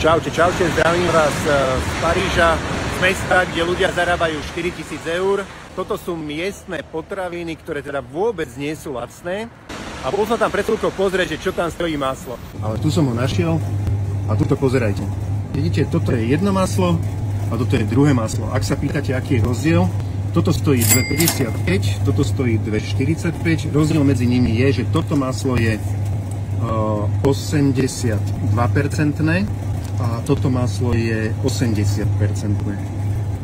Čaute, čaute, zdravím vás z Paríža, z mesta, kde ľudia zarábajú 4000 eur. Toto sú miestne potraviny, ktoré teda vôbec nie sú lacné. A bol som tam pred chvíľkou pozrieť, že čo tam stojí maslo. Ale tu som ho našiel a tuto pozerajte. Vidíte, toto je jedno maslo a toto je druhé maslo. Ak sa pýtate, aký je rozdiel, toto stojí 2,55, toto stojí 2,45. Rozdiel medzi nimi je, že toto maslo je 82% a toto maslo je 80%.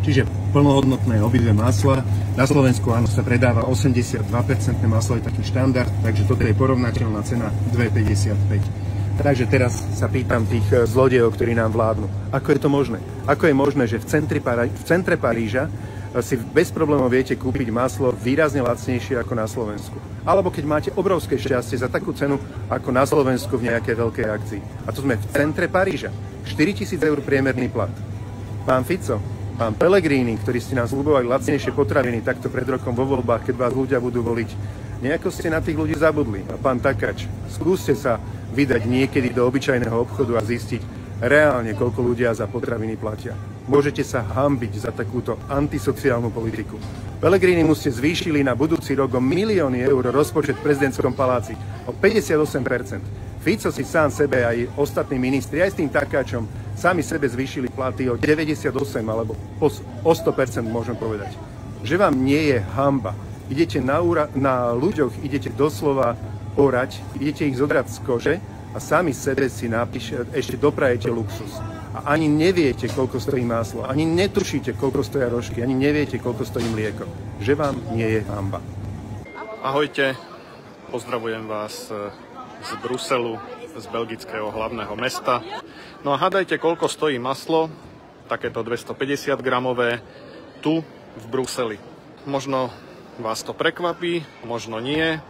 Čiže plnohodnotné obidve masla. Na Slovensku áno, sa predáva 82% maslo, je taký štandard, takže toto je porovnateľná cena 2,55. Takže teraz sa pýtam tých zlodejov, ktorí nám vládnu. Ako je to možné? Ako je možné, že v centre Paríža si bez problémov viete kúpiť maslo výrazne lacnejšie ako na Slovensku? Alebo keď máte obrovské šťastie za takú cenu ako na Slovensku v nejakej veľkej akcii. A tu sme v centre Paríža. 4000 eur priemerný plat. Pán Fico, pán Pellegrini, ktorí ste nám sľubovali lacnejšie potraviny takto pred rokom vo voľbách, keď vás ľudia budú voliť, nejako ste na tých ľudí zabudli. A pán Takáč, skúste sa vydať niekedy do obyčajného obchodu a zistiť reálne, koľko ľudia za potraviny platia. Môžete sa hanbiť za takúto antisociálnu politiku. Pellegrini mu ste zvýšili na budúci rok o milióny eur rozpočet v prezidentskom paláci o 58%. Fico si sám sebe aj ostatní ministri, aj s tým Takáčom, sami sebe zvýšili platy o 98 alebo o 100%, môžem povedať. Že vám nie je hanba. Idete na ľuďoch, idete doslova orať, idete ich zodrať z kože a sami sebe si ešte doprajete luxus. A ani neviete, koľko stojí maslo, ani netušíte, koľko stoja rožky, ani neviete, koľko stojí mlieko. Že vám nie je hanba. Ahojte, pozdravujem vás z Bruselu, z belgického hlavného mesta. No a hádajte, koľko stojí maslo, takéto 250 gramové, tu v Bruseli. Možno vás to prekvapí, možno nie,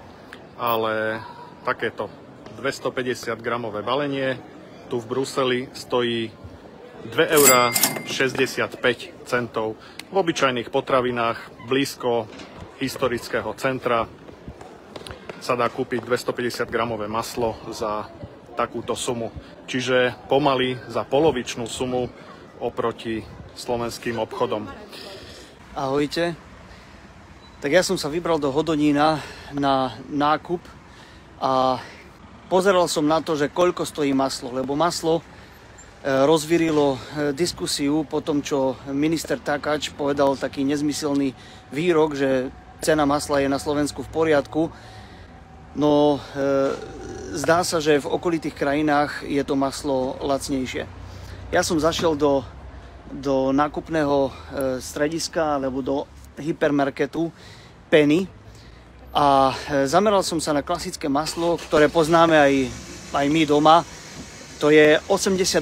ale takéto 250 gramové balenie tu v Bruseli stojí 2,65 €. V obyčajných potravinách blízko historického centra sa dá kúpiť 250 gramové maslo za takúto sumu. Čiže pomaly za polovičnú sumu oproti slovenským obchodom. Ahojte. Tak ja som sa vybral do Hodonína na nákup a pozeral som na to, že koľko stojí maslo, lebo maslo rozvírilo diskusiu po tom, čo minister Takáč povedal taký nezmyselný výrok, že cena masla je na Slovensku v poriadku. No zdá sa, že v okolitých krajinách je to maslo lacnejšie. Ja som zašiel do nákupného strediska alebo do hypermarketu Penny a zameral som sa na klasické maslo, ktoré poznáme aj my doma. To je 82%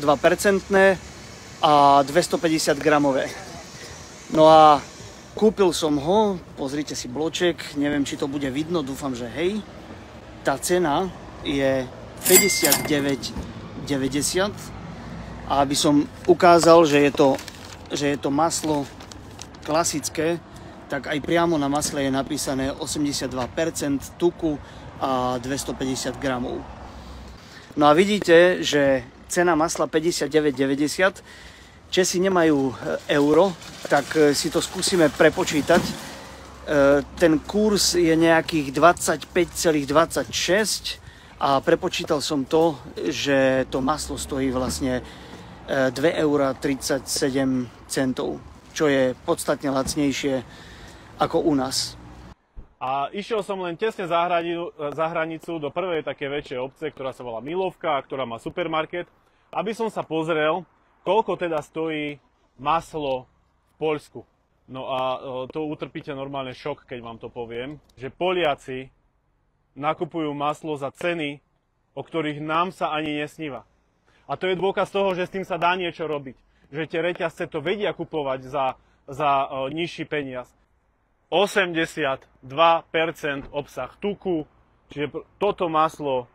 a 250 gramové. No a kúpil som ho, pozrite si bloček, neviem, či to bude vidno, dúfam, že hej. Tá cena je 59,90 a aby som ukázal, že je to maslo klasické, tak aj priamo na masle je napísané 82% tuku a 250 gramov. No a vidíte, že cena masla 59,90. Česi nemajú euro, tak si to skúsime prepočítať. Ten kurz je nejakých 25,26 a prepočítal som to, že to maslo stojí vlastne 2,37 €, čo je podstatne lacnejšie ako u nás. A išiel som len tesne za hranicu do prvej také väčšej obce, ktorá sa volá Milovka, ktorá má supermarket, aby som sa pozrel, koľko teda stojí maslo v Poľsku. No a to utrpíte normálne šok, keď vám to poviem, že Poliaci nakupujú maslo za ceny, o ktorých nám sa ani nesníva. A to je dôkaz toho, že s tým sa dá niečo robiť. Že tie reťazce to vedia kupovať za nižší peniaz. 82% obsah tuku, čiže toto maslo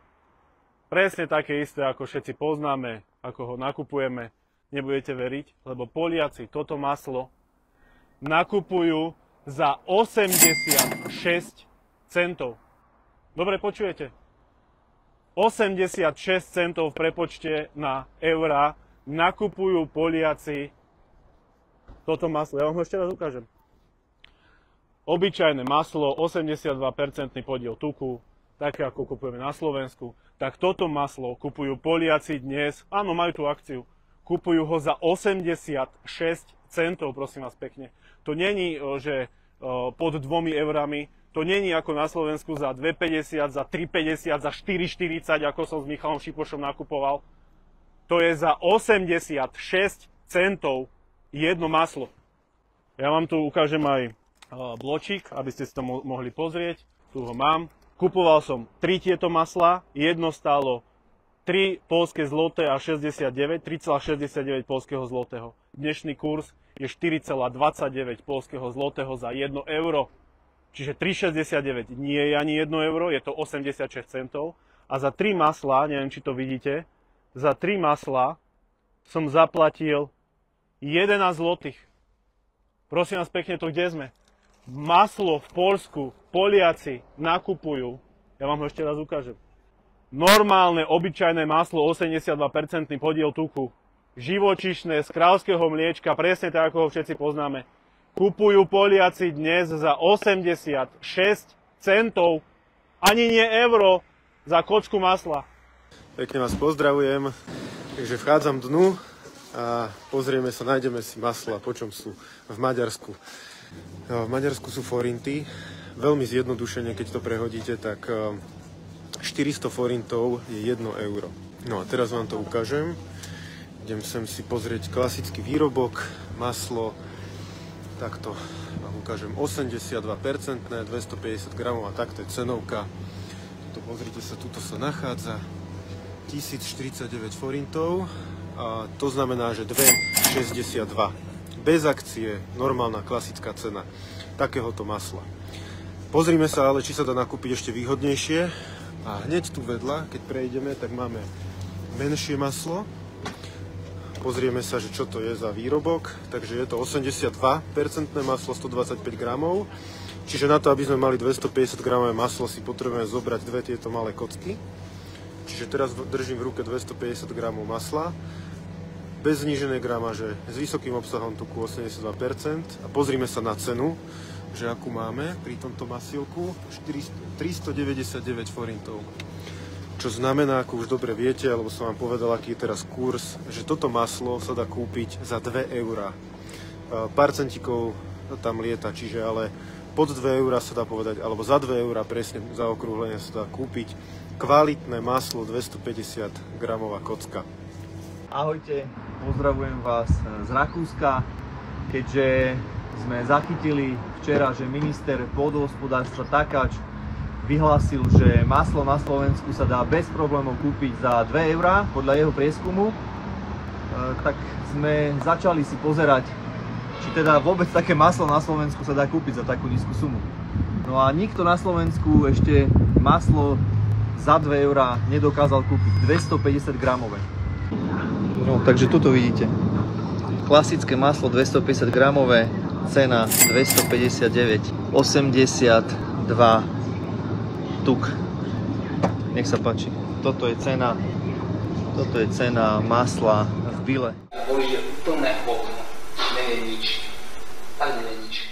presne také isté, ako všetci poznáme, ako ho nakupujeme, nebudete veriť, lebo Poliaci toto maslo nakupujú za 86 centov. Dobre počujete? 86 centov v prepočte na eurá nakupujú Poliaci toto maslo. Ja vám ho ešte raz ukážem. Obyčajné maslo, 82% podiel tuku, také ako kupujeme na Slovensku. Tak toto maslo kupujú Poliaci dnes, áno, majú tú akciu, kupujú ho za 86 centov, prosím vás pekne. To není, že pod 2 eurami, to není ako na Slovensku za 2,50, za 3,50, za 4,40, ako som s Michalom Šipošom nakupoval. To je za 86 centov jedno maslo. Ja vám tu ukážem aj bločík, aby ste si to mohli pozrieť. Tu ho mám. Kupoval som 3 tieto masla, jedno stálo 3 poľské zloté a 3,69 poľského zlotého. Dnešný kurz je 4,29 poľského zlotého za 1 euro. Čiže 3,69 nie je ani 1 euro, je to 86 centov. A za 3 masla, neviem či to vidíte, za 3 masla som zaplatil 11 zlotých. Prosím vás pekne, to kde sme? Maslo v Poľsku Poliaci nakupujú, ja vám ho ešte raz ukážem. Normálne, obyčajné maslo, 82% podiel tuku. Živočíšne, z kráľovského mliečka, presne tak, ako ho všetci poznáme. Kupujú Poliaci dnes za 86 centov, ani nie euro, za kočku masla. Pekne vás pozdravujem, takže vchádzam dnu a pozrieme sa, nájdeme si masla, po čom sú v Maďarsku. V Maďarsku sú forinty, veľmi zjednodušene, keď to prehodíte, tak 400 forintov je 1 euro. No a teraz vám to ukážem. Idem sem si pozrieť klasický výrobok, maslo, takto vám ukážem 82%, 250 gramov a takto je cenovka. Tuto pozrite sa, tuto sa nachádza 1049 forintov a to znamená, že 2,62. Bez akcie, normálna klasická cena takéhoto masla. Pozrime sa ale, či sa dá nakúpiť ešte výhodnejšie. A hneď tu vedľa, keď prejdeme, tak máme menšie maslo. Pozrieme sa, že čo to je za výrobok. Takže je to 82% maslo, 125 gramov. Čiže na to, aby sme mali 250 gramové maslo, si potrebujeme zobrať dve tieto malé kocky. Čiže teraz držím v ruke 250 gramov masla. Bez zníženej gramaže, s vysokým obsahom tuku 82% a pozrime sa na cenu, že akú máme pri tomto masílku, 399 forintov. Čo znamená, ako už dobre viete, alebo som vám povedal, aký je teraz kurz, že toto maslo sa dá kúpiť za 2 eurá. Pár centíkov tam lieta, čiže ale pod 2 eurá sa dá povedať, alebo za 2 eurá presne za okrúhlenie sa dá kúpiť kvalitné maslo 250 gramová kocka. Ahojte, pozdravujem vás z Rakúska, keďže sme zachytili včera, že minister pôdohospodárstva Takáč vyhlásil, že maslo na Slovensku sa dá bez problémov kúpiť za 2 eurá podľa jeho prieskumu, tak sme začali si pozerať, či teda vôbec také maslo na Slovensku sa dá kúpiť za takú nízku sumu. No a nikto na Slovensku ešte maslo za 2 eurá nedokázal kúpiť, 250 gramové. No, takže tuto vidíte. Klasické maslo 250 gramové, cena 259, 82 tuk. Nech sa páči. Toto je cena masla v Bile. Boli úplné hovno. Nevie nič. Tak nevie nič.